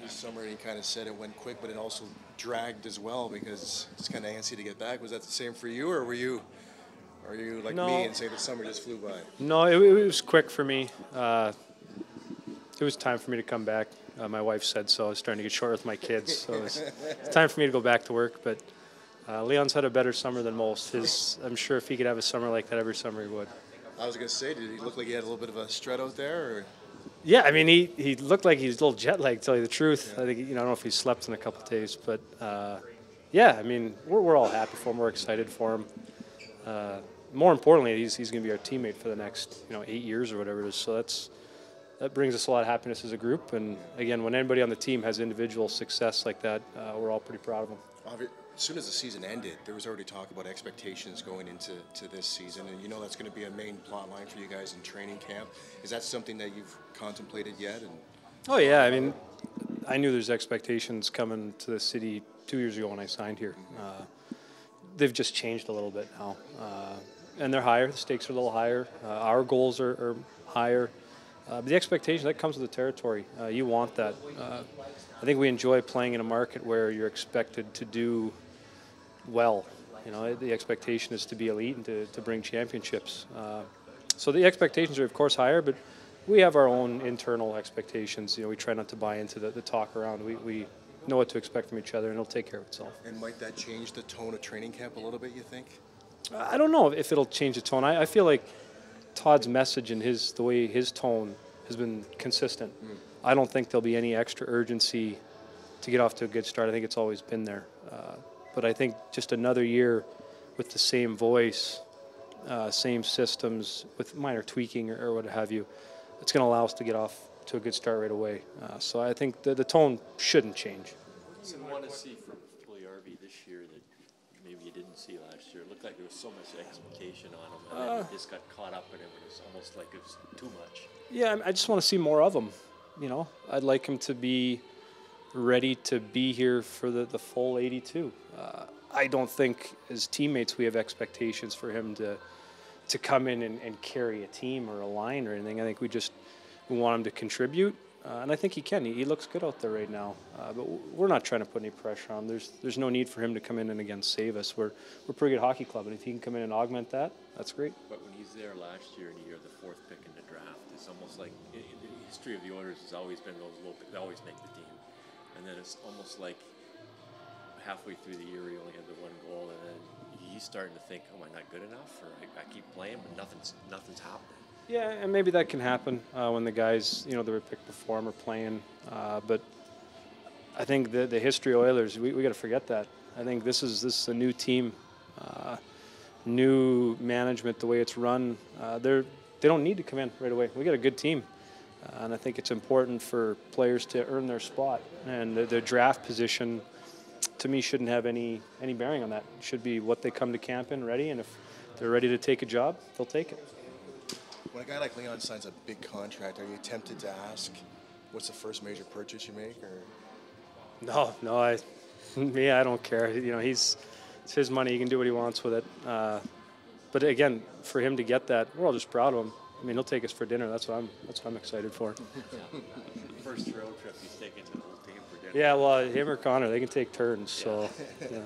this summer, and you kind of said it went quick, but it also dragged as well because it's kind of antsy to get back. Was that the same for you, or are you like No. me and say the summer just flew by? No, it was quick for me. It was time for me to come back. My wife said so. I was starting to get short with my kids, so it's time for me to go back to work. But Leon's had a better summer than most. I'm sure if he could have a summer like that every summer, he would. I was going to say, did he look like he had a little bit of a strut out there? Or? Yeah, I mean, he looked like he was a little jet lagged, to tell you the truth. Yeah. I think, I don't know if he slept in a couple of days, but yeah, I mean, we're all happy for him. We're excited for him. More importantly, he's going to be our teammate for the next 8 years or whatever it is. So that brings us a lot of happiness as a group. And again, when anybody on the team has individual success like that, we're all pretty proud of them. As soon as the season ended, there was already talk about expectations going into this season, and that's going to be a main plot line for you guys in training camp. Is that something that you've contemplated yet? Oh yeah, I mean, I knew there's expectations coming to the city 2 years ago when I signed here. They've just changed a little bit now, and they're higher. The stakes are a little higher. Our goals are higher. But the expectation, that comes with the territory. You want that. I think we enjoy playing in a market where you're expected to do well. The expectation is to be elite and to bring championships. So the expectations are, of course, higher, but we have our own internal expectations. We try not to buy into the talk around. We know what to expect from each other, and it'll take care of itself. And might that change the tone of training camp a little bit, you think? I don't know if it'll change the tone. I feel like Todd's message and the way his tone has been consistent. I don't think there'll be any extra urgency to get off to a good start. I think it's always been there. But I think just another year with the same voice, same systems, with minor tweaking or what have you, it's going to allow us to get off to a good start right away. So I think the tone shouldn't change. What do you want to see from RV this year that maybe you didn't see last year? It looked like there was so much expectation on him, and then he just got caught up in it. It was almost like it was too much. Yeah, I just want to see more of him. I'd like him to be ready to be here for the full 82. I don't think as teammates we have expectations for him to come in and carry a team or a line or anything. I think we want him to contribute, and I think he can. He looks good out there right now, but we're not trying to put any pressure on him. There's no need for him to come in and again save us. We're a pretty good hockey club, and if he can come in and augment that, that's great. But when he's there last year and you're the fourth pick in the draft, it's almost like the history of the Oilers has always been those low picks. They always make the team, and then it's almost like halfway through the year he only had the one goal, and then he's starting to think, "Oh, am I not good enough?" Or I keep playing, but nothing's happening. Yeah, and maybe that can happen when the guys, that were picked before him are playing. But I think the history of Oilers, we got to forget that. I think this is a new team, new management, the way it's run. They don't need to come in right away. We got a good team, and I think it's important for players to earn their spot. And their draft position, to me, shouldn't have any bearing on that. It should be what they come to camp in ready, and if they're ready to take a job, they'll take it. When a guy like Leon signs a big contract, are you tempted to ask, what's the first major purchase you make? Or No, I don't care. It's his money. He can do what he wants with it. But again, for him to get that, we're all just proud of him. I mean, he'll take us for dinner. That's what I'm excited for. Yeah. First road trip, he's taking the whole team for dinner. Yeah, well, him or Connor, they can take turns. So. Yeah.